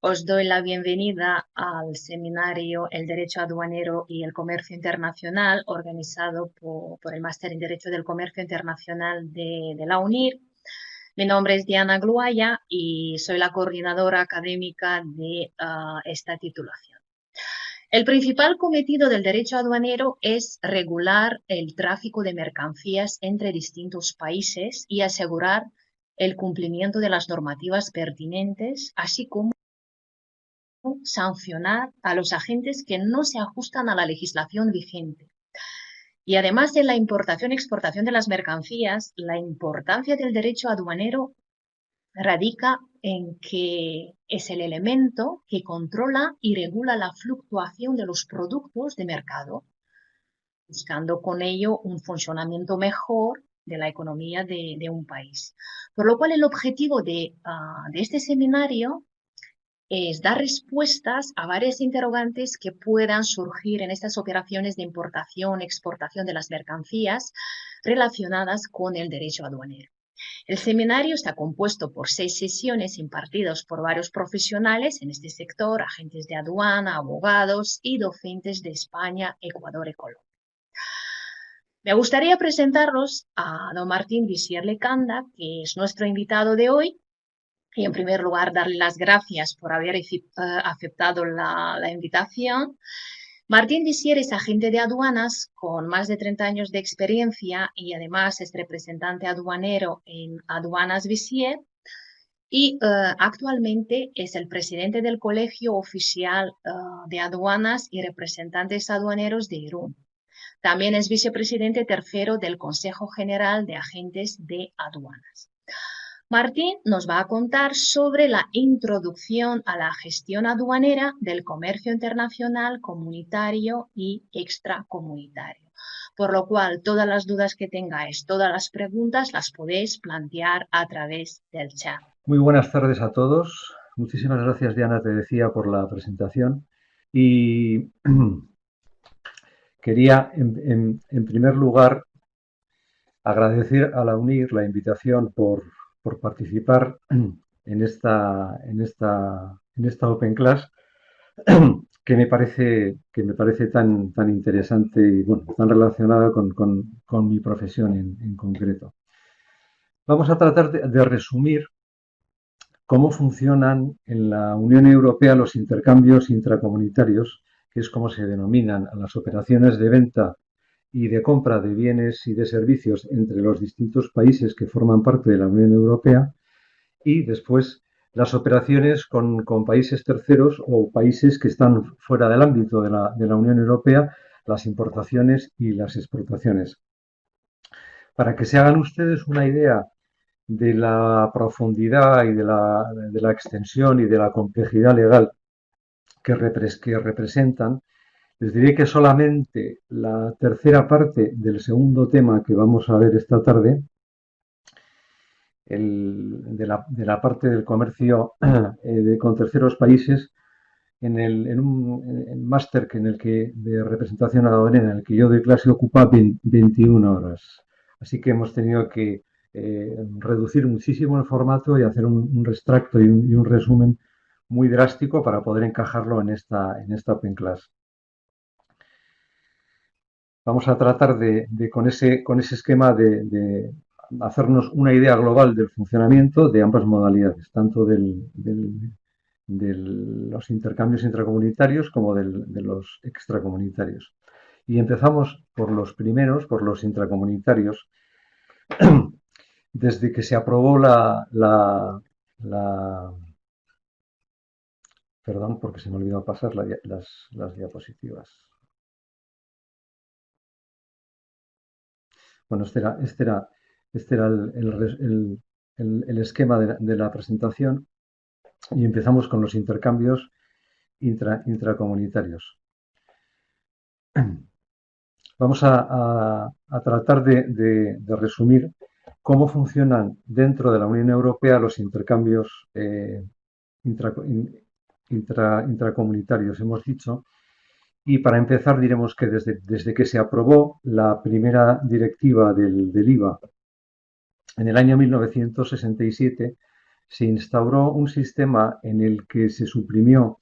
Os doy la bienvenida al seminario El Derecho Aduanero y el Comercio Internacional, organizado por el Máster en Derecho del Comercio Internacional de la UNIR. Mi nombre es Diana Gluaya y soy la coordinadora académica de esta titulación. El principal cometido del derecho aduanero es regular el tráfico de mercancías entre distintos países y asegurar el cumplimiento de las normativas pertinentes, así como sancionar a los agentes que no se ajustan a la legislación vigente. Y además de la importación y exportación de las mercancías, la importancia del derecho aduanero radica en que es el elemento que controla y regula la fluctuación de los productos de mercado, buscando con ello un funcionamiento mejor de la economía de un país. Por lo cual el objetivo de este seminario es dar respuestas a varias interrogantes que puedan surgir en estas operaciones de importación, exportación de las mercancías relacionadas con el derecho aduanero. El seminario está compuesto por 6 sesiones impartidas por varios profesionales en este sector, agentes de aduana, abogados y docentes de España, Ecuador y Colombia. Me gustaría presentaros a don Martín Visier Lecanda, que es nuestro invitado de hoy. Y en primer lugar, darle las gracias por haber aceptado la invitación. Martín Visier es agente de aduanas con más de 30 años de experiencia y además es representante aduanero en Aduanas Visier y actualmente es el presidente del Colegio Oficial de Aduanas y Representantes Aduaneros de Irún. También es vicepresidente tercero del Consejo General de Agentes de Aduanas. Martín nos va a contar sobre la introducción a la gestión aduanera del comercio internacional, comunitario y extracomunitario. Por lo cual, todas las dudas que tengáis, todas las preguntas las podéis plantear a través del chat. Muy buenas tardes a todos. Muchísimas gracias, Diana, te decía, por la presentación. Y quería, en primer lugar, agradecer a la UNIR la invitación por participar en esta Open Class que me parece tan interesante y bueno, tan relacionada con mi profesión en concreto. Vamos a tratar de resumir cómo funcionan en la Unión Europea los intercambios intracomunitarios, que es como se denominan a las operaciones de venta y de compra de bienes y de servicios entre los distintos países que forman parte de la Unión Europea, y después las operaciones con países terceros o países que están fuera del ámbito de la Unión Europea, las importaciones y las exportaciones. Para que se hagan ustedes una idea de la profundidad y de la extensión y de la complejidad legal que representan, les diré que solamente la tercera parte del segundo tema que vamos a ver esta tarde, de la parte del comercio con terceros países, en un máster de representación aduanera en el que yo doy clase, ocupa 21 horas. Así que hemos tenido que reducir muchísimo el formato y hacer un extracto y un resumen muy drástico para poder encajarlo en esta Open Class. Vamos a tratar con ese esquema de hacernos una idea global del funcionamiento de ambas modalidades, tanto de los intercambios intracomunitarios como de los extracomunitarios. Y empezamos por los primeros, por los intracomunitarios. Desde que se aprobó perdón, porque se me olvidó pasar las diapositivas. Bueno, este era el esquema de la presentación y empezamos con los intercambios intracomunitarios. Vamos a tratar de resumir cómo funcionan dentro de la Unión Europea los intercambios intracomunitarios, hemos dicho. Y para empezar diremos que desde que se aprobó la primera directiva del IVA en el año 1967, se instauró un sistema en el que se suprimió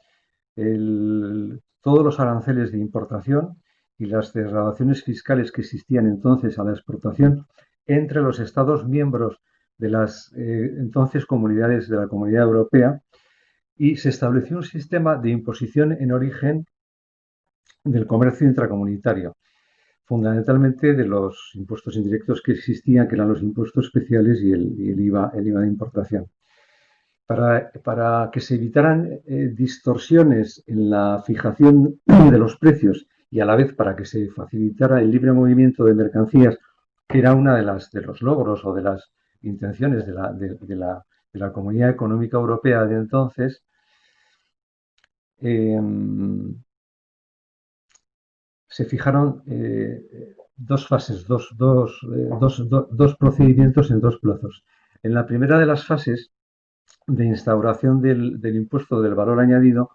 todos los aranceles de importación y las desgravaciones fiscales que existían entonces a la exportación entre los Estados miembros de las entonces comunidades de la Comunidad Europea, y se estableció un sistema de imposición en origen del comercio intracomunitario, fundamentalmente de los impuestos indirectos que existían, que eran los impuestos especiales y el IVA de importación. Para que se evitaran distorsiones en la fijación de los precios y a la vez para que se facilitara el libre movimiento de mercancías, que era una de los logros o de las intenciones de la Comunidad Económica Europea de entonces, eh, se fijaron dos fases, dos procedimientos en dos plazos. En la primera de las fases de instauración del impuesto del valor añadido,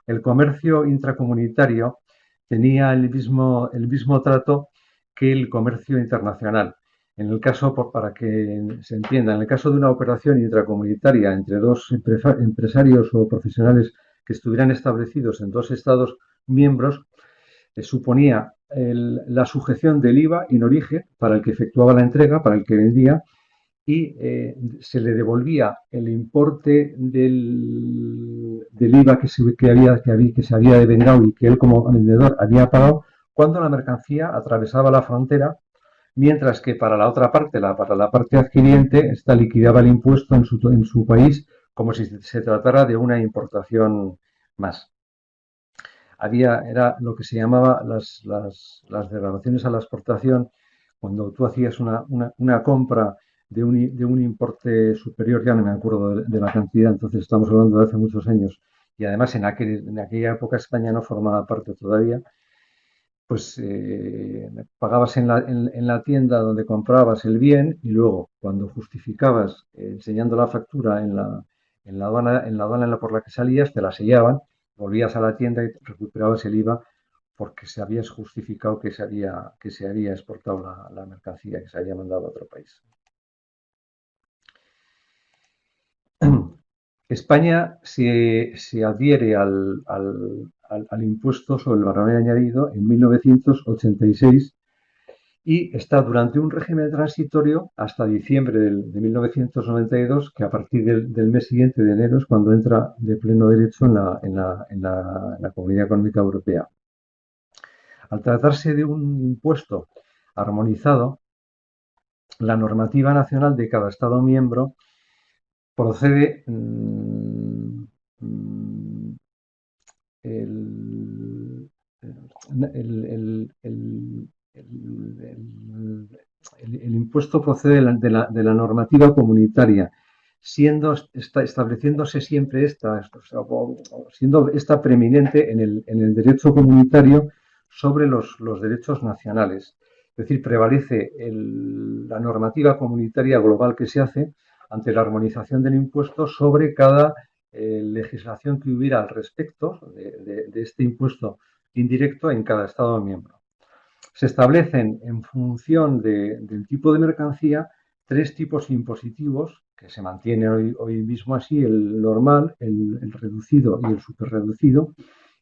el comercio intracomunitario tenía el mismo trato que el comercio internacional. En el caso, para que se entienda, en el caso de una operación intracomunitaria entre dos empresarios o profesionales que estuvieran establecidos en dos Estados miembros, suponía la sujeción del IVA in origen para el que efectuaba la entrega, para el que vendía, y se le devolvía el importe del IVA que se había devengado y que él como vendedor había pagado cuando la mercancía atravesaba la frontera, mientras que para la otra parte, para la parte adquiriente, esta liquidaba el impuesto en su país como si se tratara de una importación más. Era lo que se llamaba las degradaciones a la exportación, cuando tú hacías una compra de un importe superior, ya no me acuerdo de la cantidad, entonces estamos hablando de hace muchos años, y además en aquella época España no formaba parte todavía, pues pagabas en la tienda donde comprabas el bien y luego cuando justificabas enseñando la factura en la aduana por la que salías, te la sellaban, volvías a la tienda y recuperabas el IVA porque se habías justificado que se había exportado la mercancía, que se había mandado a otro país. España se adhiere al impuesto sobre el valor añadido en 1986 y está durante un régimen transitorio hasta diciembre de 1992, que a partir del mes siguiente de enero es cuando entra de pleno derecho en la Comunidad Económica Europea. Al tratarse de un impuesto armonizado, la normativa nacional de cada Estado miembro procede el, el impuesto procede de la normativa comunitaria, estableciéndose siempre siendo esta preeminente en el derecho comunitario sobre los derechos nacionales. Es decir, prevalece la normativa comunitaria global que se hace ante la armonización del impuesto sobre cada legislación que hubiera al respecto de este impuesto indirecto en cada Estado miembro. Se establecen en función del tipo de mercancía tres tipos impositivos que se mantienen hoy mismo así: el normal, el reducido y el superreducido,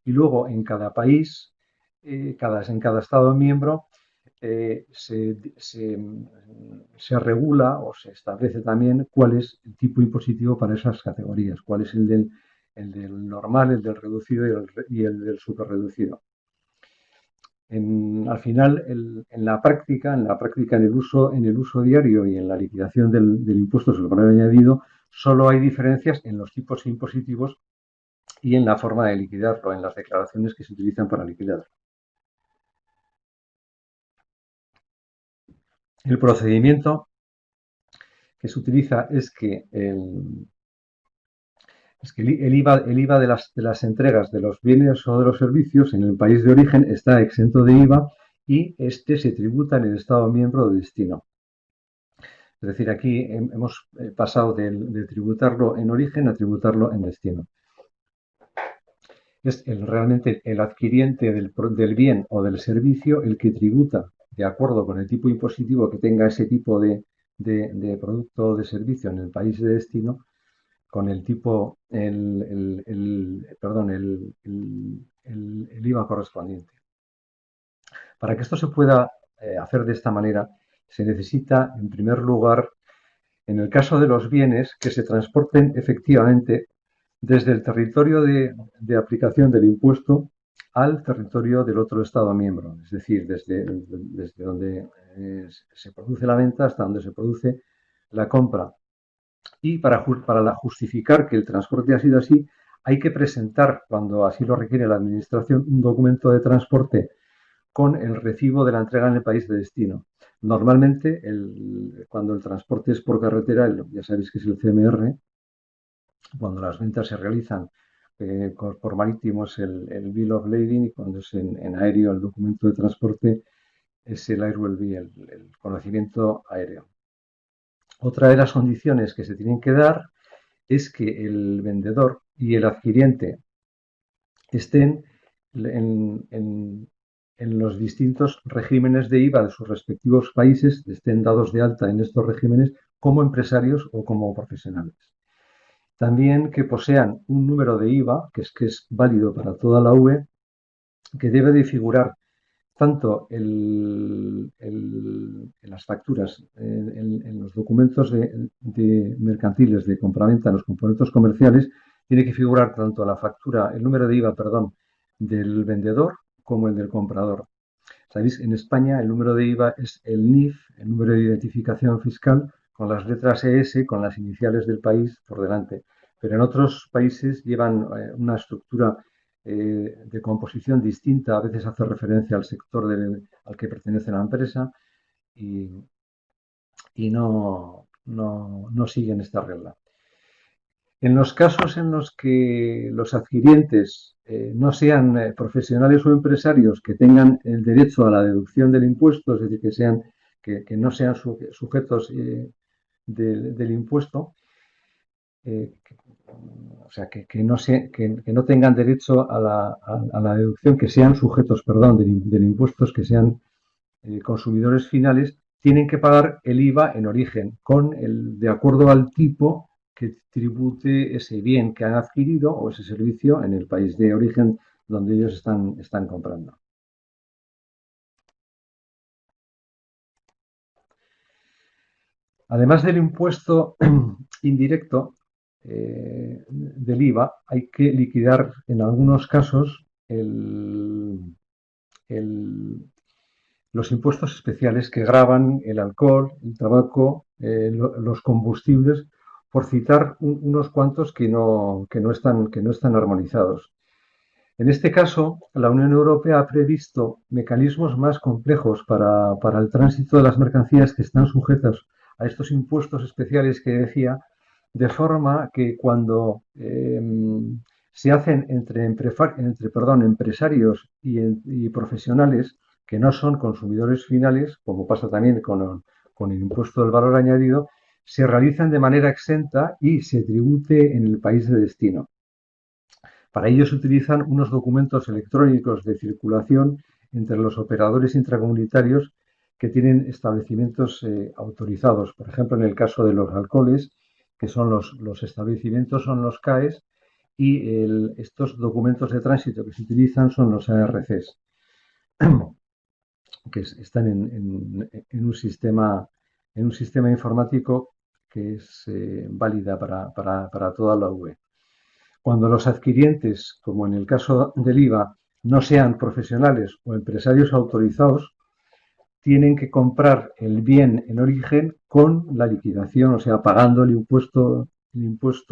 y luego en cada país, en cada Estado miembro, se regula o se establece también cuál es el tipo impositivo para esas categorías, cuál es el del normal, el del reducido y el del superreducido. Al final, en la práctica, en el uso diario y en la liquidación del impuesto sobre el valor añadido, solo hay diferencias en los tipos impositivos y en la forma de liquidarlo, en las declaraciones que se utilizan para liquidarlo. El procedimiento que se utiliza es que el IVA de las entregas de los bienes o de los servicios en el país de origen está exento de IVA y este se tributa en el Estado miembro de destino. Es decir, aquí hemos pasado de tributarlo en origen a tributarlo en destino. Es realmente el adquiriente del bien o del servicio el que tributa de acuerdo con el tipo impositivo que tenga ese tipo de producto o de servicio en el país de destino, con el tipo, perdón, el IVA correspondiente. Para que esto se pueda hacer de esta manera, se necesita, en primer lugar, en el caso de los bienes, que se transporten efectivamente desde el territorio de aplicación del impuesto al territorio del otro Estado miembro, es decir, desde donde se produce la venta hasta donde se produce la compra. Y para justificar que el transporte ha sido así, hay que presentar, cuando así lo requiere la Administración, un documento de transporte con el recibo de la entrega en el país de destino. Normalmente, cuando el transporte es por carretera, ya sabéis que es el CMR, cuando las ventas se realizan por marítimo es el Bill of Lading, y cuando es en aéreo el documento de transporte es el Airwell Bill, el conocimiento aéreo. Otra de las condiciones que se tienen que dar es que el vendedor y el adquiriente estén en los distintos regímenes de IVA de sus respectivos países, estén dados de alta en estos regímenes como empresarios o como profesionales. También que posean un número de IVA, que es válido para toda la UE, que debe de figurar tanto en las facturas, en los documentos de mercantiles de compraventa, en los componentes comerciales, tiene que figurar tanto la factura, el número de IVA, perdón, del vendedor como el del comprador. Sabéis, en España el número de IVA es el NIF, el número de identificación fiscal, con las letras ES, con las iniciales del país por delante. Pero en otros países llevan una estructura de composición distinta, a veces hace referencia al sector al que pertenece la empresa y, no siguen esta regla. En los casos en los que los adquirientes no sean profesionales o empresarios que tengan el derecho a la deducción del impuesto, es decir, que no sean sujetos del impuesto, o sea, que no tengan derecho a la deducción, que sean sujetos, perdón, del impuesto, que sean consumidores finales, tienen que pagar el IVA en origen, de acuerdo al tipo que tribute ese bien que han adquirido o ese servicio en el país de origen donde ellos están comprando. Además del impuesto indirecto del IVA, hay que liquidar en algunos casos los impuestos especiales que gravan el alcohol, el tabaco, los combustibles, por citar unos cuantos que no están armonizados. En este caso, la Unión Europea ha previsto mecanismos más complejos para el tránsito de las mercancías que están sujetas a estos impuestos especiales que decía, de forma que cuando se hacen entre empresarios y profesionales que no son consumidores finales, como pasa también con el impuesto del valor añadido, se realizan de manera exenta y se tribute en el país de destino. Para ello se utilizan unos documentos electrónicos de circulación entre los operadores intracomunitarios que tienen establecimientos autorizados. Por ejemplo, en el caso de los alcoholes, que son los establecimientos, son los CAES, y estos documentos de tránsito que se utilizan son los ARCs, que están en un sistema informático que es válida para toda la UE. Cuando los adquirientes, como en el caso del IVA, no sean profesionales o empresarios autorizados, tienen que comprar el bien en origen con la liquidación, o sea, pagando el impuesto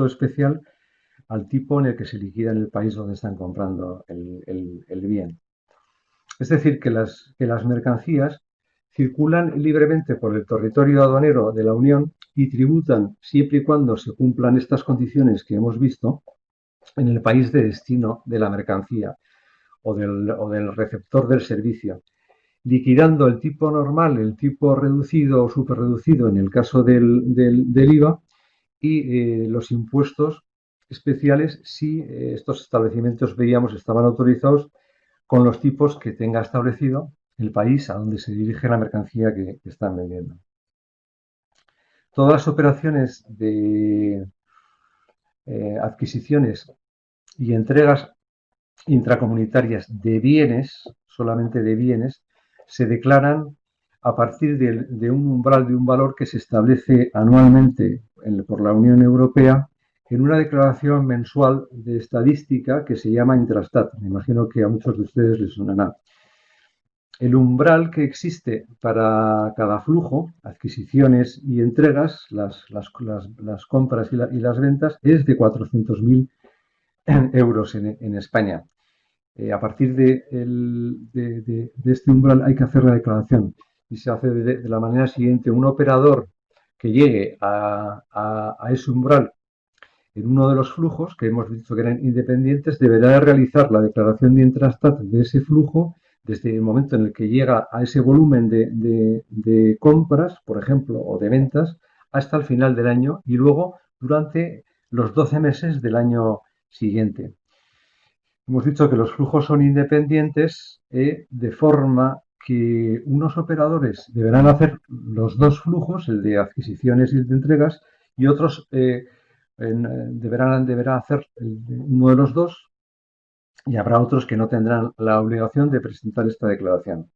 especial al tipo en el que se liquida en el país donde están comprando el bien. Es decir, que las mercancías circulan libremente por el territorio aduanero de la Unión y tributan siempre y cuando se cumplan estas condiciones que hemos visto en el país de destino de la mercancía o del receptor del servicio, liquidando el tipo normal, el tipo reducido o superreducido en el caso del IVA y los impuestos especiales si estos establecimientos, veíamos, estaban autorizados con los tipos que tenga establecido el país a donde se dirige la mercancía que están vendiendo. Todas las operaciones adquisiciones y entregas intracomunitarias de bienes, solamente de bienes, se declaran a partir de un umbral de un valor que se establece anualmente por la Unión Europea en una declaración mensual de estadística que se llama Intrastat. Me imagino que a muchos de ustedes les sonará. El umbral que existe para cada flujo, adquisiciones y entregas, las compras y las ventas, es de 400.000 euros en España. A partir de este umbral hay que hacer la declaración y se hace de la manera siguiente. Un operador que llegue a ese umbral en uno de los flujos, que hemos dicho que eran independientes, deberá realizar la declaración de Intrastat de ese flujo desde el momento en el que llega a ese volumen de compras, por ejemplo, o de ventas, hasta el final del año y luego durante los 12 meses del año siguiente. Hemos dicho que los flujos son independientes de forma que unos operadores deberán hacer los dos flujos, el de adquisiciones y el de entregas, y otros deberán hacer uno de los dos, y habrá otros que no tendrán la obligación de presentar esta declaración.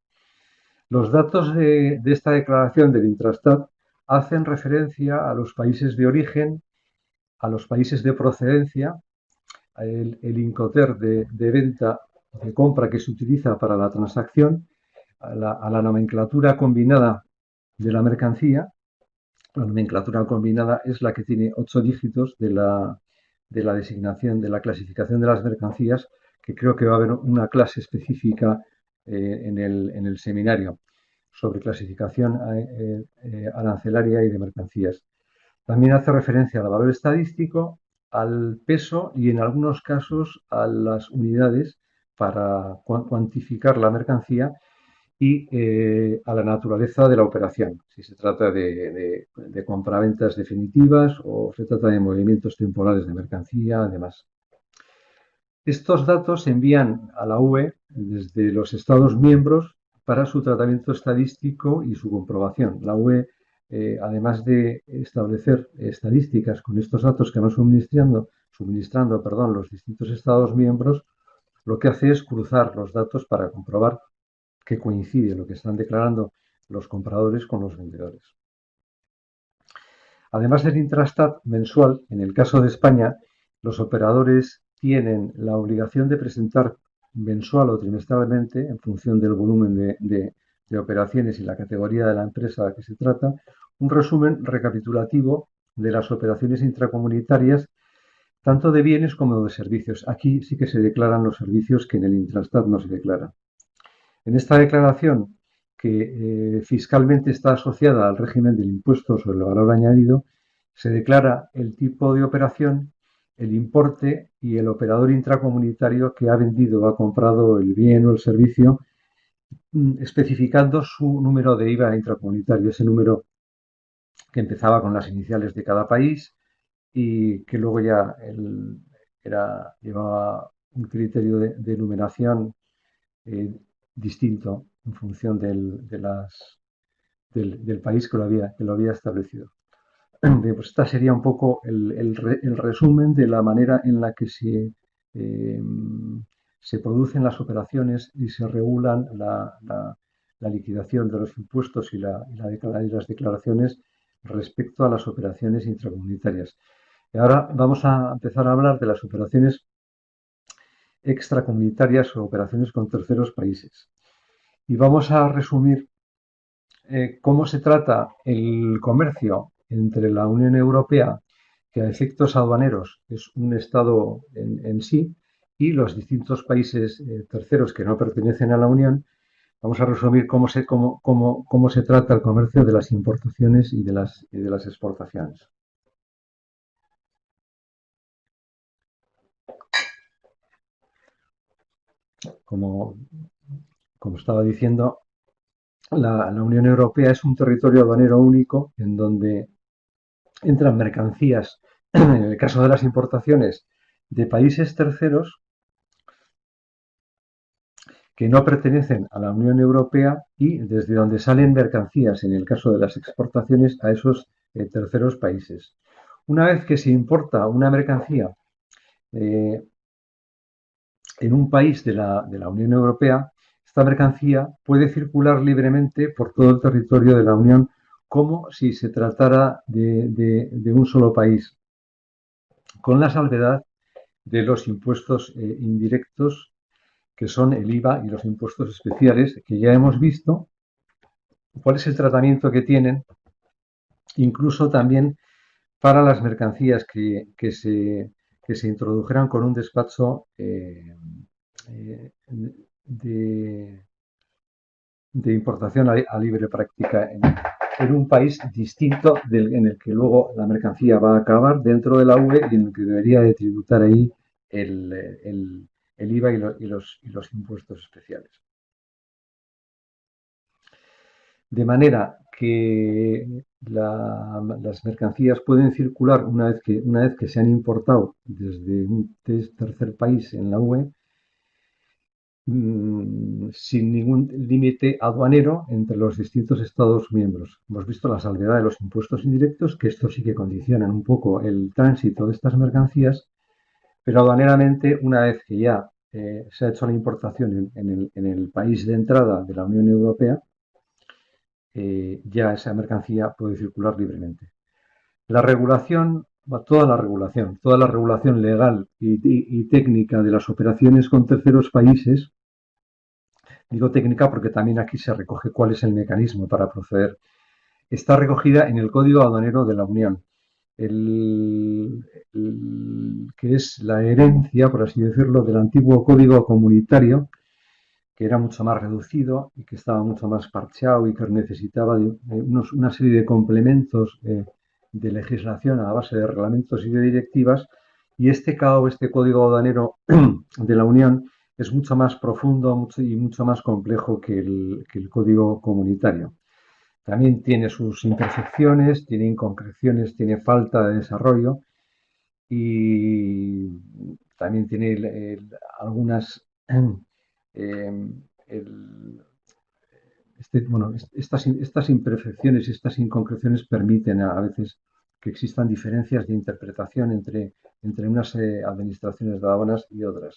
Los datos de esta declaración del Intrastat hacen referencia a los países de origen, a los países de procedencia, el Incoterm de venta, de compra que se utiliza para la transacción, a la nomenclatura combinada de la mercancía. La nomenclatura combinada es la que tiene 8 dígitos de la designación, de la clasificación de las mercancías, que creo que va a haber una clase específica en el seminario sobre clasificación arancelaria y de mercancías. También hace referencia al valor estadístico, al peso y en algunos casos a las unidades para cuantificar la mercancía y a la naturaleza de la operación, si se trata de compraventas definitivas o se trata de movimientos temporales de mercancía, además. Estos datos se envían a la UE desde los Estados miembros para su tratamiento estadístico y su comprobación. La UE, además de establecer estadísticas con estos datos que van suministrando los distintos Estados miembros, lo que hace es cruzar los datos para comprobar que coincide lo que están declarando los compradores con los vendedores. Además del Intrastat mensual, en el caso de España, los operadores tienen la obligación de presentar mensual o trimestralmente, en función del volumen de operaciones y la categoría de la empresa a la que se trata, un resumen recapitulativo de las operaciones intracomunitarias, tanto de bienes como de servicios. Aquí sí que se declaran los servicios que en el Intrastat no se declaran. En esta declaración, que fiscalmente está asociada al régimen del impuesto sobre el valor añadido, se declara el tipo de operación, el importe y el operador intracomunitario que ha vendido o ha comprado el bien o el servicio, especificando su número de IVA intracomunitario, ese número que empezaba con las iniciales de cada país y que luego ya llevaba un criterio de numeración distinto en función del país que lo había establecido. Bien, pues esta sería un poco el resumen de la manera en la que se producen las operaciones y se regulan la liquidación de los impuestos y las declaraciones respecto a las operaciones intracomunitarias. Y ahora vamos a empezar a hablar de las operaciones extracomunitarias o operaciones con terceros países. Y vamos a resumir cómo se trata el comercio entre la Unión Europea, que a efectos aduaneros es un Estado en sí, y los distintos países terceros que no pertenecen a la Unión. Vamos a resumir cómo se trata el comercio de las importaciones y de las exportaciones. Como estaba diciendo, la Unión Europea es un territorio aduanero único en donde entran mercancías, en el caso de las importaciones, de países terceros que no pertenecen a la Unión Europea y desde donde salen mercancías, en el caso de las exportaciones, a esos terceros países. Una vez que se importa una mercancía eh, en un país de la Unión Europea, esta mercancía puede circular libremente por todo el territorio de la Unión como si se tratara de un solo país, con la salvedad de los impuestos indirectos, que son el IVA y los impuestos especiales, que ya hemos visto cuál es el tratamiento que tienen, incluso también para las mercancías que se introdujeran con un despacho eh, de, de importación a libre práctica en un país distinto en el que luego la mercancía va a acabar dentro de la UE y en el que debería de tributar ahí el, el IVA y los impuestos especiales. De manera que las mercancías pueden circular una vez que se han importado desde un tercer país en la UE sin ningún límite aduanero entre los distintos Estados miembros. Hemos visto la salvedad de los impuestos indirectos, que esto sí que condicionan un poco el tránsito de estas mercancías, pero aduaneramente, una vez que ya se ha hecho la importación en el país de entrada de la Unión Europea, ya esa mercancía puede circular libremente. La regulación, toda la regulación legal y técnica de las operaciones con terceros países. Digo técnica porque también aquí se recoge cuál es el mecanismo para proceder. Está recogida en el Código Aduanero de la Unión, que es la herencia, por así decirlo, del antiguo Código Comunitario, que era mucho más reducido y que estaba mucho más parcheado y que necesitaba una serie de complementos de legislación a base de reglamentos y de directivas. Y este CAO, este Código Aduanero de la Unión, es mucho más profundo y mucho más complejo que el Código Comunitario. También tiene sus imperfecciones, tiene inconcreciones, tiene falta de desarrollo y también tiene algunas eh, el, bueno, estas imperfecciones y estas inconcreciones permiten a veces que existan diferencias de interpretación entre unas administraciones de aduanas y otras.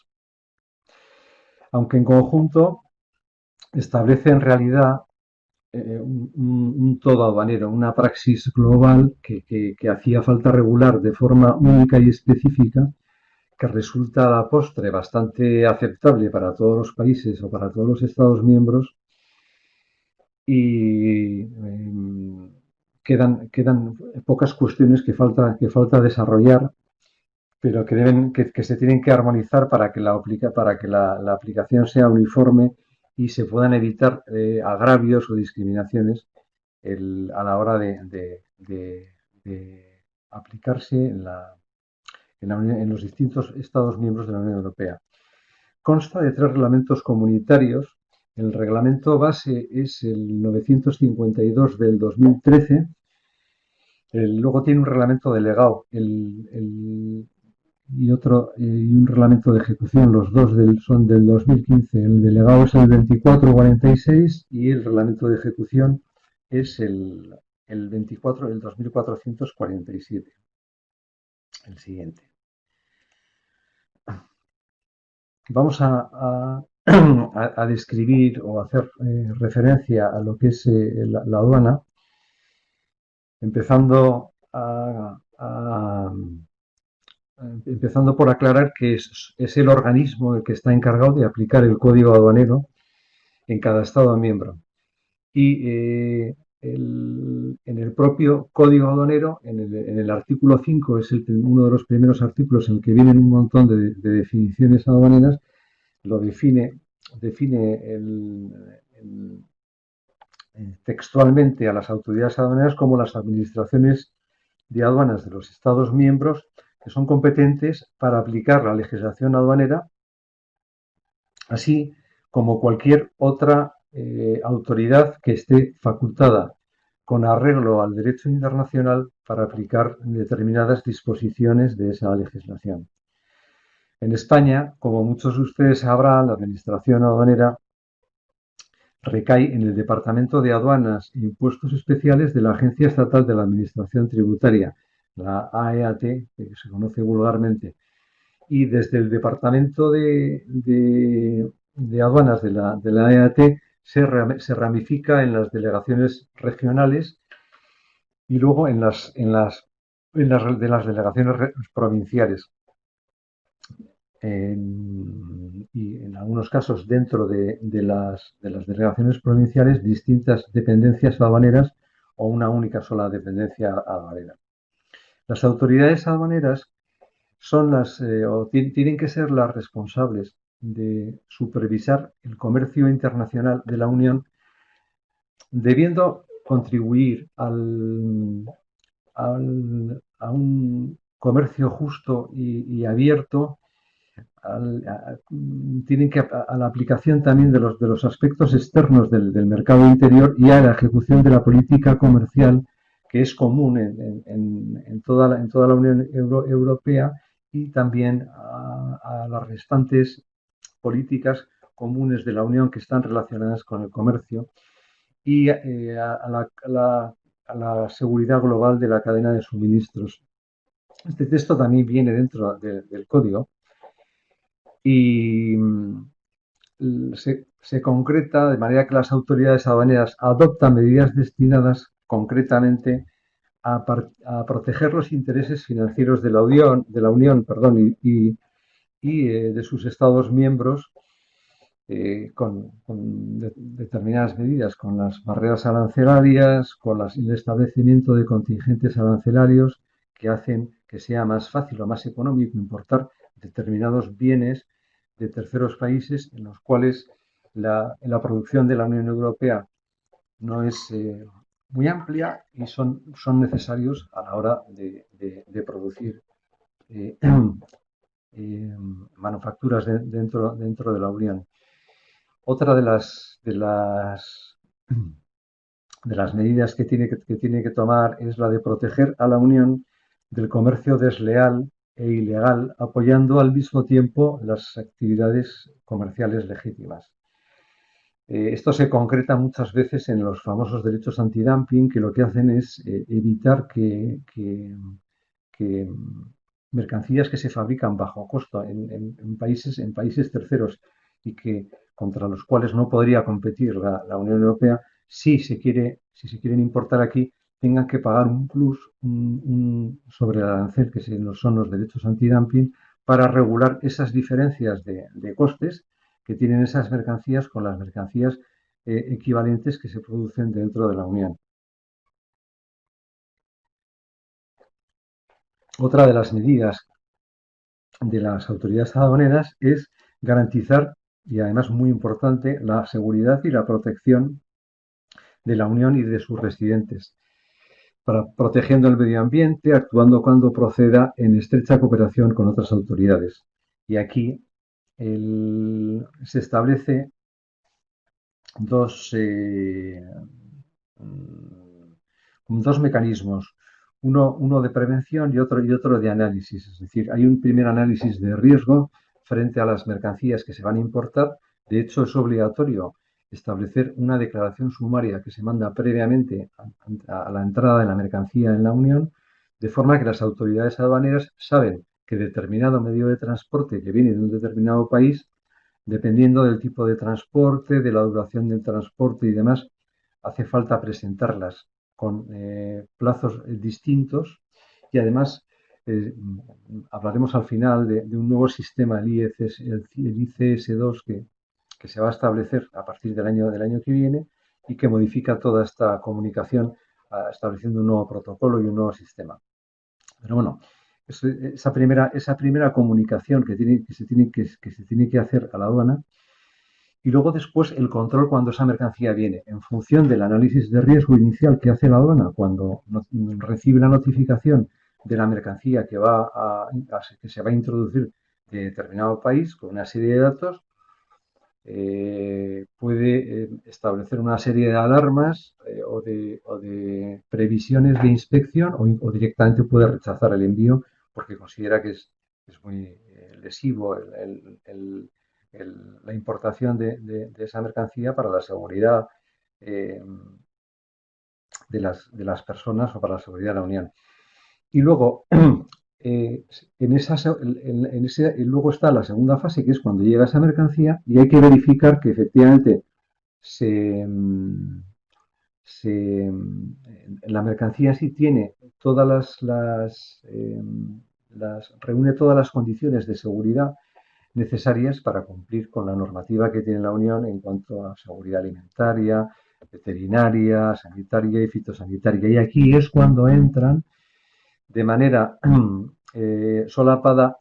Aunque en conjunto establece en realidad un todo aduanero, una praxis global que hacía falta regular de forma única y específica, que resulta a la postre bastante aceptable para todos los países o para todos los Estados miembros y quedan pocas cuestiones que falta desarrollar, pero que se tienen que armonizar para que la aplicación sea uniforme y se puedan evitar agravios o discriminaciones a la hora de aplicarse en los distintos Estados miembros de la Unión Europea. Consta de 3 reglamentos comunitarios. El reglamento base es el 952 del 2013. Luego tiene un reglamento delegado y un reglamento de ejecución. Los dos son del 2015. El delegado es el 2446 y el reglamento de ejecución es el 2447. El siguiente. Vamos a describir o hacer referencia a lo que es la aduana, empezando por aclarar que es el organismo el que está encargado de aplicar el código aduanero en cada Estado miembro. Y en el propio código aduanero, en el artículo 5, es uno de los primeros artículos en el que vienen un montón de definiciones aduaneras, lo define textualmente a las autoridades aduaneras como las administraciones de aduanas de los Estados miembros que son competentes para aplicar la legislación aduanera, así como cualquier otra autoridad que esté facultada con arreglo al derecho internacional para aplicar determinadas disposiciones de esa legislación. En España, como muchos de ustedes sabrán, la administración aduanera recae en el Departamento de Aduanas e Impuestos Especiales de la Agencia Estatal de la Administración Tributaria, la AEAT, que se conoce vulgarmente, y desde el Departamento de Aduanas de la AEAT se ramifica en las delegaciones regionales y luego de las delegaciones provinciales. Y en algunos casos dentro de las delegaciones provinciales distintas dependencias aduaneras o una única sola dependencia aduanera. Las autoridades aduaneras son tienen que ser las responsables de supervisar el comercio internacional de la Unión, debiendo contribuir a un comercio justo y abierto, tienen que a la aplicación también de los aspectos externos del mercado interior y a la ejecución de la política comercial que es común en toda la Unión Europea y también a las restantes políticas comunes de la Unión que están relacionadas con el comercio y a la seguridad global de la cadena de suministros. Este texto también viene dentro del código y se concreta de manera que las autoridades aduaneras adoptan medidas destinadas concretamente a proteger los intereses financieros de la Unión perdón, de sus Estados miembros con determinadas medidas, con las barreras arancelarias, con el establecimiento de contingentes arancelarios que hacen que sea más fácil o más económico importar determinados bienes de terceros países en los cuales la producción de la Unión Europea no es muy amplia y son necesarios a la hora de producir eh, manufacturas dentro de la Unión. Otra de las medidas que tiene que tomar es la de proteger a la Unión del comercio desleal e ilegal, apoyando al mismo tiempo las actividades comerciales legítimas. Esto se concreta muchas veces en los famosos derechos antidumping, que lo que hacen es evitar que mercancías que se fabrican bajo costo en países terceros y que contra los cuales no podría competir la Unión Europea, si se quieren importar aquí, tengan que pagar un plus sobre el arancel, que son los derechos antidumping, para regular esas diferencias de costes que tienen esas mercancías con las mercancías equivalentes que se producen dentro de la Unión. Otra de las medidas de las autoridades aduaneras es garantizar, y además muy importante, la seguridad y la protección de la Unión y de sus residentes, protegiendo el medio ambiente, actuando cuando proceda en estrecha cooperación con otras autoridades. Y aquí se establece dos, dos mecanismos, uno de prevención y otro de análisis. Es decir, hay un primer análisis de riesgo frente a las mercancías que se van a importar. De hecho, es obligatorio establecer una declaración sumaria que se manda previamente a la entrada de la mercancía en la Unión, de forma que las autoridades aduaneras saben que determinado medio de transporte que viene de un determinado país, dependiendo del tipo de transporte, de la duración del transporte y demás, hace falta presentarlas con plazos distintos y además hablaremos al final de un nuevo sistema, el ICS2, que se va a establecer a partir del año que viene y que modifica toda esta comunicación estableciendo un nuevo protocolo y un nuevo sistema. Pero bueno, esa primera comunicación que se tiene que hacer a la aduana y luego después el control cuando esa mercancía viene, en función del análisis de riesgo inicial que hace la aduana cuando recibe la notificación de la mercancía que se va a introducir de determinado país con una serie de datos, puede establecer una serie de alarmas o de previsiones de inspección o directamente puede rechazar el envío porque considera que es muy lesivo la importación de esa mercancía para la seguridad eh, de las personas o para la seguridad de la Unión. Y luego, y luego está la segunda fase, que es cuando llega esa mercancía y hay que verificar que efectivamente se, la mercancía sí tiene todas reúne todas las condiciones de seguridad necesarias para cumplir con la normativa que tiene la Unión en cuanto a seguridad alimentaria, veterinaria, sanitaria y fitosanitaria. Y aquí es cuando entran de manera solapada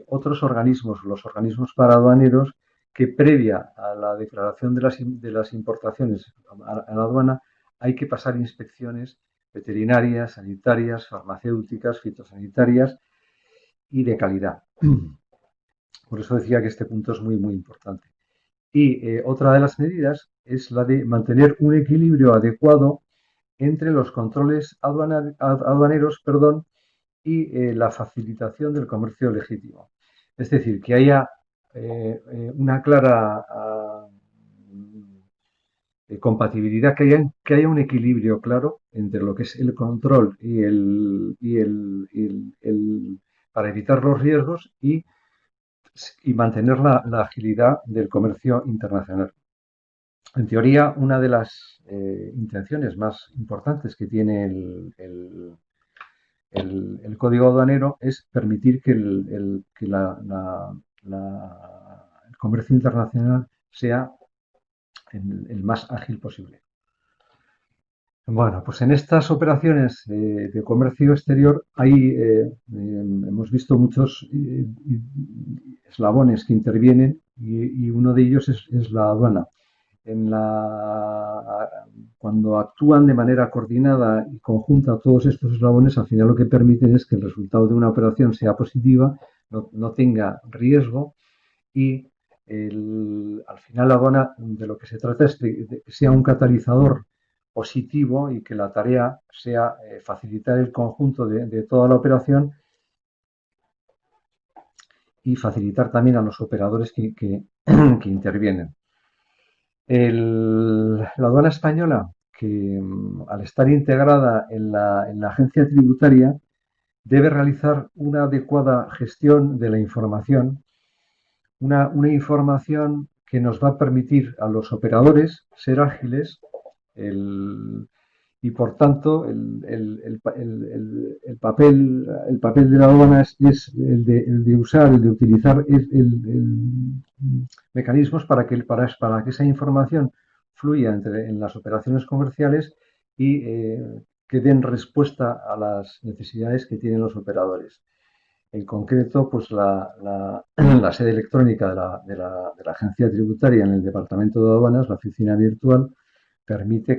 otros organismos, los organismos paraduaneros, que previa a la declaración de las importaciones a la aduana hay que pasar inspecciones veterinarias, sanitarias, farmacéuticas, fitosanitarias y de calidad. Por eso decía que este punto es muy, muy importante. Y otra de las medidas es la de mantener un equilibrio adecuado entre los controles aduaneros, perdón, y la facilitación del comercio legítimo. Es decir, que haya una clara compatibilidad, que haya un equilibrio claro entre lo que es el control para evitar los riesgos y mantener la agilidad del comercio internacional. En teoría, una de las intenciones más importantes que tiene el código aduanero es permitir que el comercio internacional sea el más ágil posible. Bueno, pues en estas operaciones de comercio exterior hemos visto muchos eslabones que intervienen y uno de ellos es la aduana. Cuando actúan de manera coordinada y conjunta todos estos eslabones, al final lo que permiten es que el resultado de una operación sea positiva, no tenga riesgo y al final la aduana de lo que se trata es de que sea un catalizador positivo y que la tarea sea facilitar el conjunto de toda la operación y facilitar también a los operadores que intervienen. La aduana española, que al estar integrada en la agencia tributaria, debe realizar una adecuada gestión de la información, una información que nos va a permitir a los operadores ser ágiles y por tanto el papel de la aduana es el de usar, el de utilizar mecanismos para que esa información fluya en las operaciones comerciales y que den respuesta a las necesidades que tienen los operadores. En concreto, pues la sede electrónica de la agencia tributaria en el departamento de aduanas, la oficina virtual, permite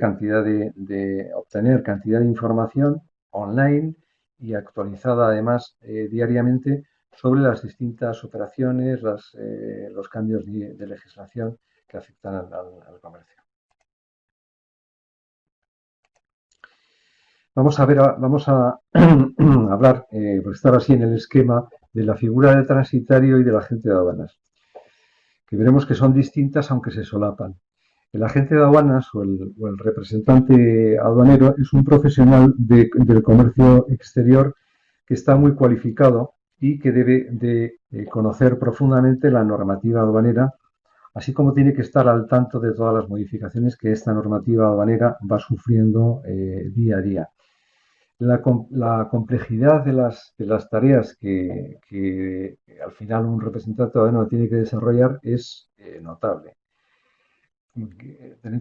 obtener cantidad de información online y actualizada además diariamente sobre las distintas operaciones, los cambios de legislación que afectan al comercio. Vamos a hablar, por estar así en el esquema, de la figura del transitario y del agente de aduanas, que veremos que son distintas aunque se solapan. El agente de aduanas o el representante aduanero es un profesional del comercio exterior que está muy cualificado y que debe de conocer profundamente la normativa aduanera, así como tiene que estar al tanto de todas las modificaciones que esta normativa aduanera va sufriendo día a día. La complejidad de las tareas que al final un representante aduanero tiene que desarrollar es notable. Hay que tener en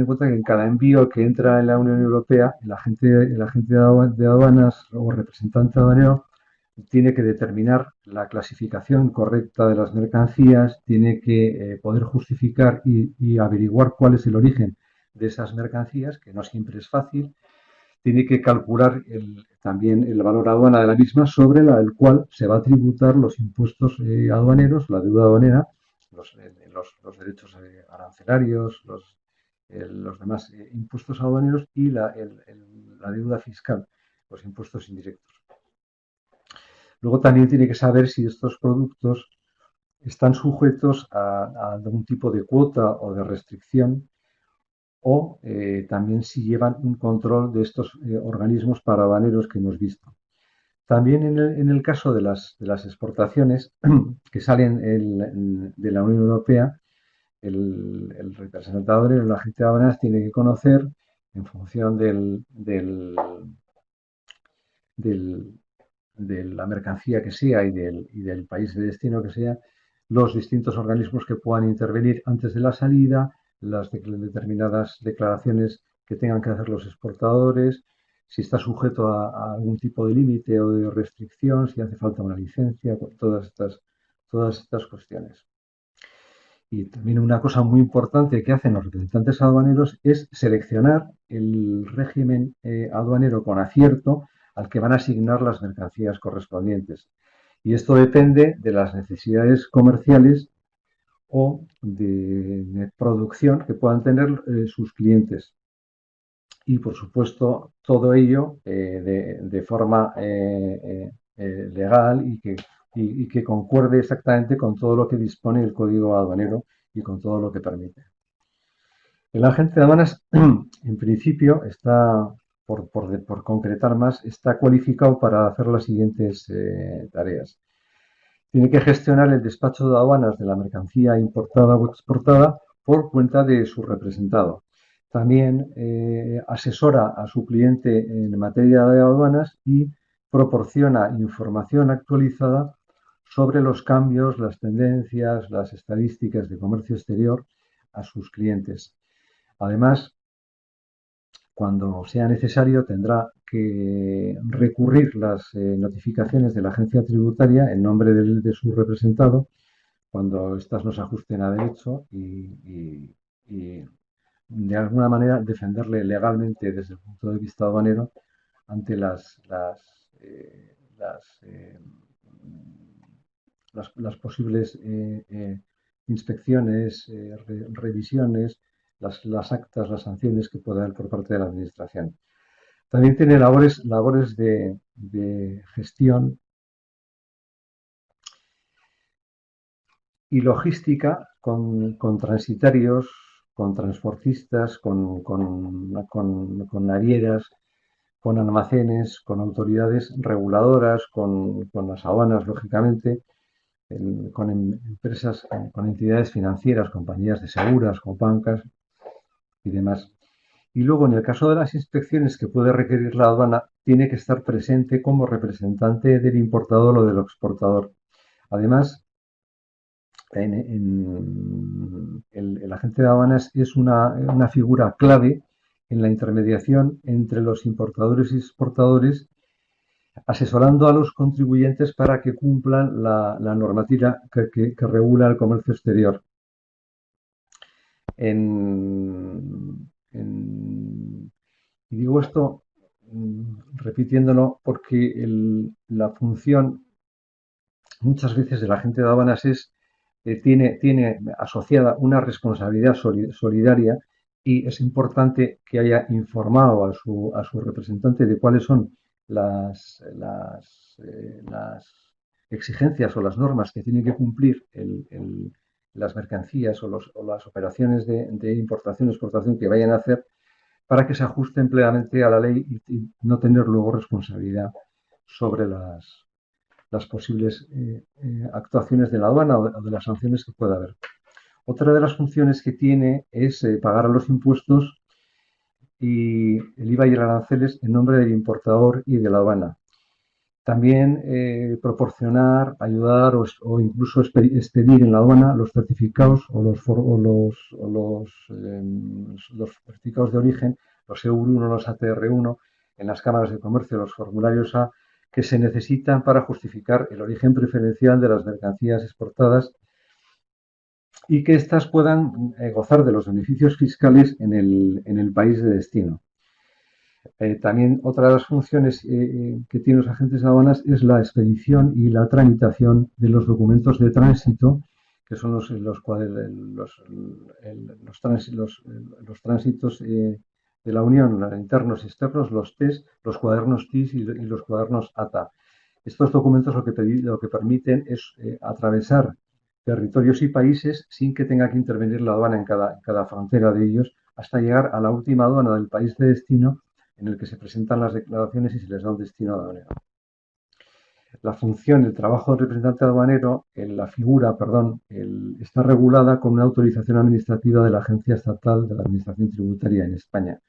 cuenta que en cada envío que entra en la Unión Europea, el agente de aduanas o representante aduanero tiene que determinar la clasificación correcta de las mercancías, tiene que poder justificar y averiguar cuál es el origen de esas mercancías, que no siempre es fácil, tiene que calcular también el valor aduana de la misma sobre el cual se va a tributar los impuestos aduaneros, la deuda aduanera, los derechos arancelarios, los demás impuestos aduaneros y la deuda fiscal, los impuestos indirectos. Luego también tiene que saber si estos productos están sujetos a algún tipo de cuota o de restricción o también si llevan un control de estos organismos parabaneros que hemos visto. También en el caso de las exportaciones que salen de la Unión Europea, el representante aduanero, el agente de aduanas, tiene que conocer, en función del- de la mercancía que sea y del país de destino que sea, los distintos organismos que puedan intervenir antes de la salida, las determinadas declaraciones que tengan que hacer los exportadores, si está sujeto a algún tipo de límite o de restricción, si hace falta una licencia, todas estas cuestiones. Y también una cosa muy importante que hacen los representantes aduaneros es seleccionar el régimen aduanero con acierto al que van a asignar las mercancías correspondientes. Y esto depende de las necesidades comerciales o de producción que puedan tener sus clientes. Y, por supuesto, todo ello de forma legal y que concuerde exactamente con todo lo que dispone el Código Aduanero y con todo lo que permite. El agente de aduanas, en principio, está, por concretar más, está cualificado para hacer las siguientes tareas. Tiene que gestionar el despacho de aduanas de la mercancía importada o exportada por cuenta de su representado. También asesora a su cliente en materia de aduanas y proporciona información actualizada sobre los cambios, las tendencias, las estadísticas de comercio exterior a sus clientes. Además, cuando sea necesario, tendrá que recurrir las notificaciones de la agencia tributaria en nombre de su representado cuando éstas no se ajusten a derecho y de alguna manera defenderle legalmente desde el punto de vista aduanero ante las posibles inspecciones, revisiones, las actas, las sanciones que pueda haber por parte de la Administración. También tiene labores de gestión y logística con transitarios, con transportistas, con navieras, con almacenes, con autoridades reguladoras, con las aduanas, lógicamente, con empresas, con entidades financieras, compañías de seguras, con bancas y demás. Y luego, en el caso de las inspecciones que puede requerir la aduana, tiene que estar presente como representante del importador o del exportador. Además, el agente de aduanas es una figura clave en la intermediación entre los importadores y exportadores, asesorando a los contribuyentes para que cumplan la normativa que regula el comercio exterior. Y digo esto repitiéndolo porque la función muchas veces del agente de aduanas tiene asociada una responsabilidad solidaria y es importante que haya informado a su representante de cuáles son las exigencias o las normas que tiene que cumplir las mercancías o las operaciones de importación y exportación que vayan a hacer para que se ajusten plenamente a la ley y no tener luego responsabilidad sobre las posibles actuaciones de la aduana o de las sanciones que pueda haber. Otra de las funciones que tiene es pagar a los impuestos y el IVA y el aranceles en nombre del importador y de la aduana. También proporcionar, ayudar o incluso expedir en la aduana los certificados o los certificados de origen, los EUR1, los ATR1, en las cámaras de comercio, los formularios A, que se necesitan para justificar el origen preferencial de las mercancías exportadas y que éstas puedan gozar de los beneficios fiscales en el país de destino. También otra de las funciones que tienen los agentes de aduanas es la expedición y la tramitación de los documentos de tránsito, que son los tránsitos de la Unión, los internos y externos, los TES, los cuadernos TIS y los cuadernos ATA. Estos documentos lo que permiten es atravesar territorios y países sin que tenga que intervenir la aduana en cada frontera de ellos, hasta llegar a la última aduana del país de destino en el que se presentan las declaraciones y se les da un destino aduanero. La función, el trabajo del representante aduanero, la figura, perdón, está regulada con una autorización administrativa de la Agencia Estatal de la Administración Tributaria en España.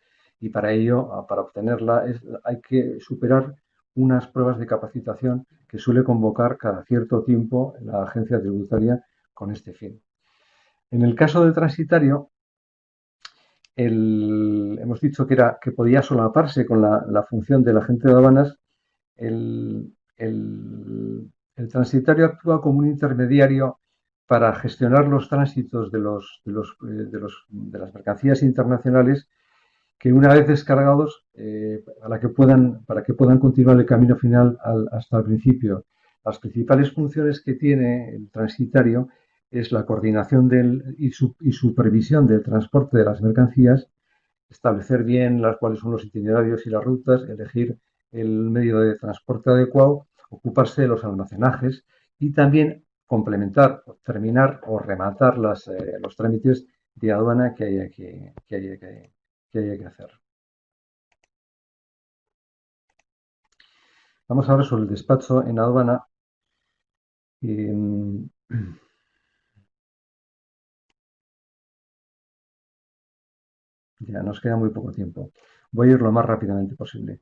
Y para ello, para obtenerla, hay que superar unas pruebas de capacitación que suele convocar cada cierto tiempo la Agencia Tributaria con este fin. En el caso del transitario, hemos dicho que podía solaparse con la función del agente de aduanas. El transitario actúa como un intermediario para gestionar los tránsitos de las mercancías internacionales que, una vez descargados, para que puedan continuar el camino final hasta el principio. Las principales funciones que tiene el transitario es la coordinación y supervisión del transporte de las mercancías, establecer bien cuáles son los itinerarios y las rutas, elegir el medio de transporte adecuado, ocuparse de los almacenajes y también complementar, terminar o rematar los trámites de aduana que haya que hacer. Vamos ahora sobre el despacho en aduana. Ya nos queda muy poco tiempo. Voy a ir lo más rápidamente posible.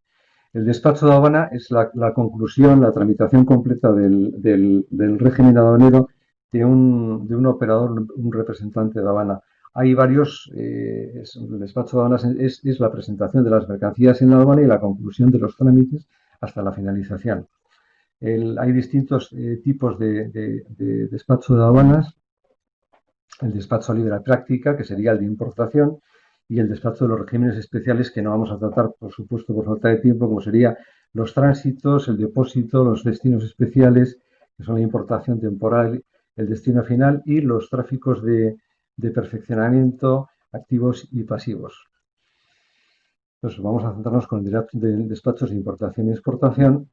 El despacho de aduana es la conclusión, la tramitación completa del régimen aduanero de un operador, un representante de aduana. Hay varios, el despacho de aduanas es la presentación de las mercancías en la aduana y la conclusión de los trámites hasta la finalización. Hay distintos tipos de despacho de aduanas. El despacho libre práctica, que sería el de importación, y el despacho de los regímenes especiales, que no vamos a tratar, por supuesto, por falta de tiempo, como sería los tránsitos, el depósito, los destinos especiales, que son la importación temporal, el destino final, y los tráficos de perfeccionamiento, activos y pasivos. Entonces, vamos a centrarnos con el despachos de importación y exportación.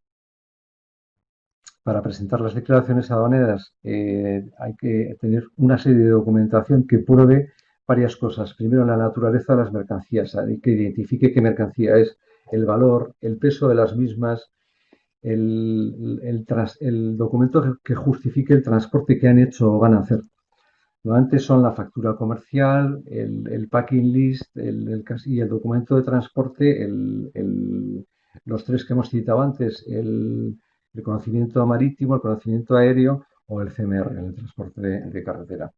Para presentar las declaraciones aduaneras hay que tener una serie de documentación que pruebe varias cosas. Primero, la naturaleza de las mercancías, que identifique qué mercancía es, el valor, el peso de las mismas, el documento que justifique el transporte que han hecho o van a hacer. Normalmente son la factura comercial, el packing list y el documento de transporte, los tres que hemos citado antes, el conocimiento marítimo, el conocimiento aéreo o el CMR, el transporte de carretera.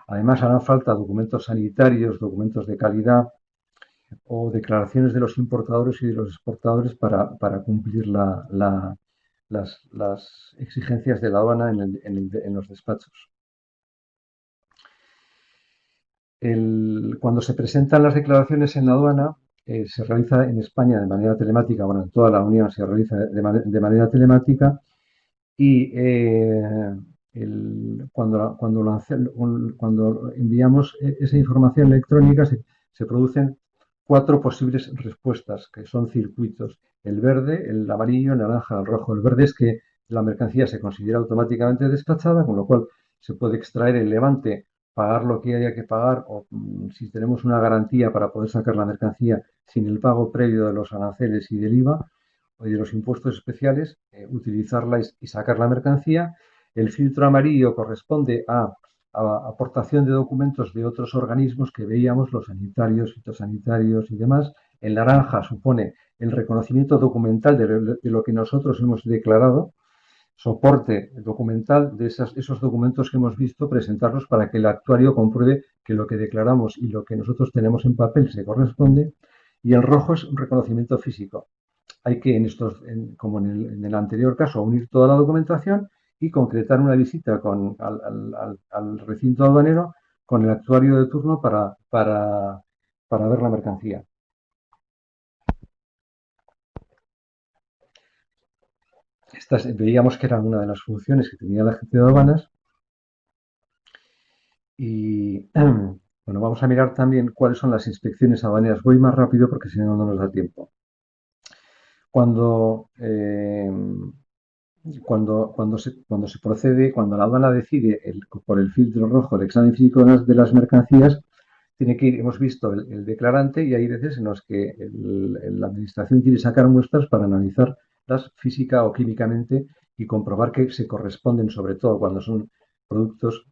Además, harán falta documentos sanitarios, documentos de calidad o declaraciones de los importadores y de los exportadores para cumplir las exigencias de la aduana en los despachos. Cuando se presentan las declaraciones en la aduana, se realiza en España de manera telemática, bueno, en toda la Unión se realiza de manera telemática y cuando enviamos esa información electrónica se producen 4 posibles respuestas, que son circuitos: el verde, el amarillo, el naranja, el rojo. El verde es que la mercancía se considera automáticamente despachada, con lo cual se puede extraer el levante, pagar lo que haya que pagar, o si tenemos una garantía para poder sacar la mercancía sin el pago previo de los aranceles y del IVA o de los impuestos especiales, utilizarla y sacar la mercancía. El filtro amarillo corresponde a aportación de documentos de otros organismos que veíamos, los sanitarios, fitosanitarios y demás. El naranja supone el reconocimiento documental de lo que nosotros hemos declarado, soporte documental de esos documentos que hemos visto, presentarlos para que el actuario compruebe que lo que declaramos y lo que nosotros tenemos en papel se corresponde. Y el rojo es un reconocimiento físico. Hay que, como en el anterior caso, unir toda la documentación y concretar una visita al recinto aduanero con el actuario de turno para ver la mercancía. Veíamos que era una de las funciones que tenía la agencia de aduanas. Y bueno, vamos a mirar también cuáles son las inspecciones aduaneras. Voy más rápido porque si no, no nos da tiempo. Cuando se procede, cuando la aduana decide por el filtro rojo el examen físico de las mercancías, tiene que ir, hemos visto el declarante y hay veces en los que la administración quiere sacar muestras para analizarlas física o químicamente y comprobar que se corresponden, sobre todo cuando son productos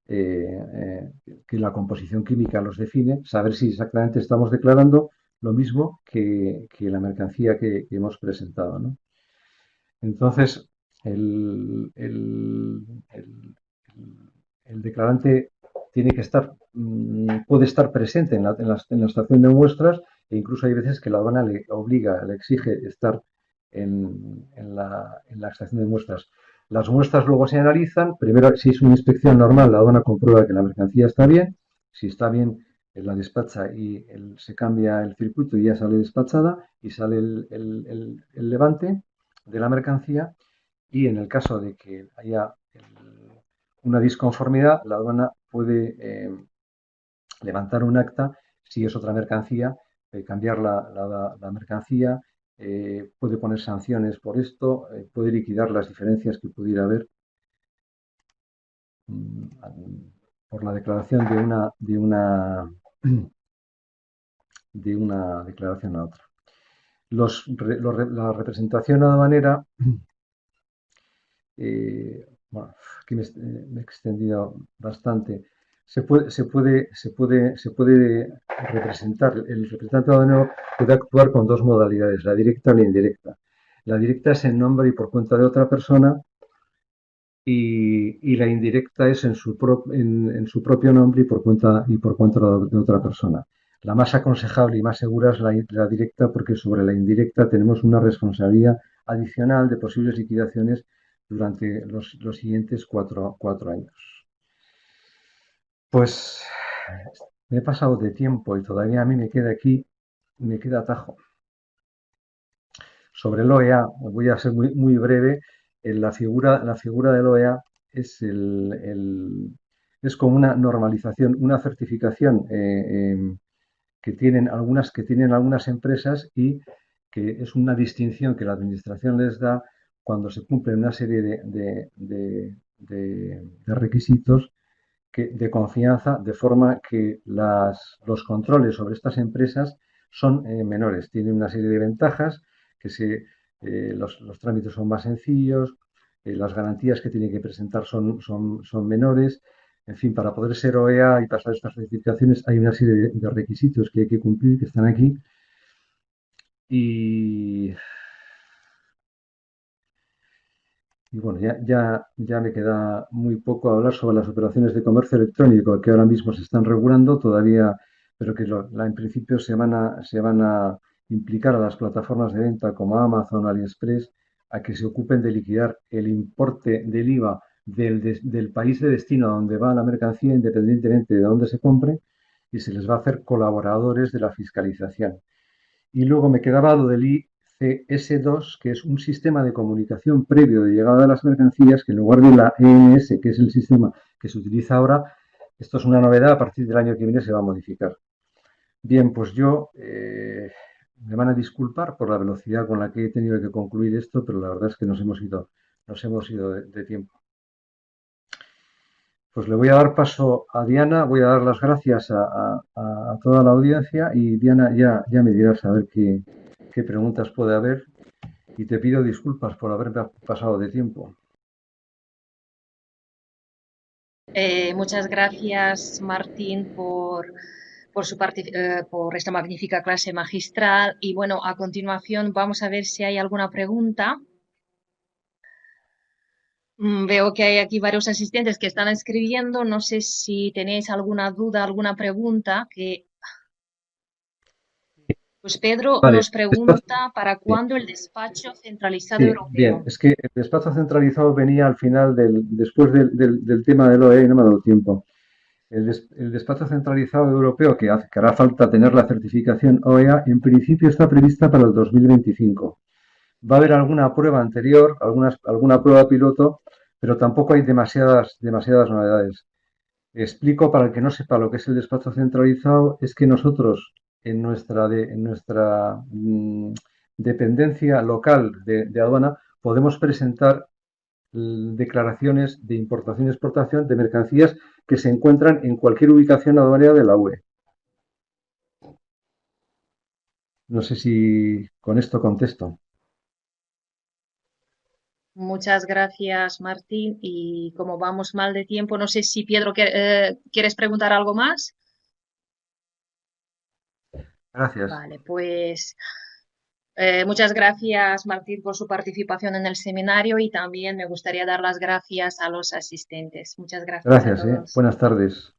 que la composición química los define, saber si exactamente estamos declarando lo mismo que la mercancía que hemos presentado, ¿no? Entonces, el declarante tiene que estar, puede estar presente en la estación de muestras e incluso hay veces que la aduana le obliga, le exige estar en la estación de muestras. Las muestras luego se analizan. Primero, si es una inspección normal, la aduana comprueba que la mercancía está bien. Si está bien, la despacha y se cambia el circuito y ya sale despachada y sale el levante de la mercancía. Y en el caso de que haya una disconformidad, la aduana puede levantar un acta si es otra mercancía, cambiar la mercancía, puede poner sanciones por esto, puede liquidar las diferencias que pudiera haber por la declaración de una declaración a otra. La representación aduanera, bueno, aquí me he extendido bastante. Se puede representar, el representante aduanero puede actuar con dos modalidades, la directa y la indirecta. La directa es en nombre y por cuenta de otra persona y la indirecta es en su propio nombre y por cuenta de otra persona. La más aconsejable y más segura es la directa porque sobre la indirecta tenemos una responsabilidad adicional de posibles liquidaciones durante los siguientes cuatro años. Pues me he pasado de tiempo y todavía a mí me queda atajo. Sobre el OEA, voy a ser muy, muy breve. La figura del OEA es, es como una normalización, una certificación que tienen algunas empresas y que es una distinción que la Administración les da cuando se cumplen una serie de requisitos de confianza, de forma que los controles sobre estas empresas son menores. Tienen una serie de ventajas, los trámites son más sencillos, las garantías que tienen que presentar son menores. En fin, para poder ser OEA y pasar estas certificaciones hay una serie de requisitos que hay que cumplir, que están aquí. Y bueno, ya me queda muy poco hablar sobre las operaciones de comercio electrónico que ahora mismo se están regulando todavía, pero que en principio se van a implicar a las plataformas de venta como Amazon, AliExpress, a que se ocupen de liquidar el importe del IVA del país de destino a donde va la mercancía, independientemente de dónde se compre, y se les va a hacer colaboradores de la fiscalización. Y luego me quedaba lo del ICS2, que es un sistema de comunicación previo de llegada de las mercancías, que en lugar de la EMS, que es el sistema que se utiliza ahora, esto es una novedad, a partir del año que viene se va a modificar. Bien, pues me van a disculpar por la velocidad con la que he tenido que concluir esto, pero la verdad es que nos hemos ido de tiempo. Pues le voy a dar paso a Diana, voy a dar las gracias a toda la audiencia y Diana ya me dirás a ver qué preguntas puede haber y te pido disculpas por haberme pasado de tiempo. Muchas gracias, Martín, por esta magnífica clase magistral. Y bueno, a continuación vamos a ver si hay alguna pregunta. Veo que hay aquí varios asistentes que están escribiendo. No sé si tenéis alguna duda, alguna pregunta. Pues Pedro Vale, nos pregunta ¿para cuándo el despacho centralizado sí, bien. europeo? Es que el despacho centralizado venía al final, después del tema del OE y no me ha dado tiempo. El despacho centralizado europeo, que hará falta tener la certificación OEA, en principio está prevista para el 2025. Va a haber alguna prueba anterior, alguna prueba piloto, pero tampoco hay demasiadas novedades. Explico para el que no sepa lo que es el despacho centralizado, es que nosotros en nuestra dependencia local de aduana podemos presentar declaraciones de importación y exportación de mercancías que se encuentran en cualquier ubicación aduanera de la UE. No sé si con esto contesto. Muchas gracias, Martín. Y como vamos mal de tiempo, no sé si Pedro quieres preguntar algo más. Gracias. Vale, pues muchas gracias, Martín, por su participación en el seminario y también me gustaría dar las gracias a los asistentes. Muchas gracias a Gracias, ¿eh? todos. Buenas tardes.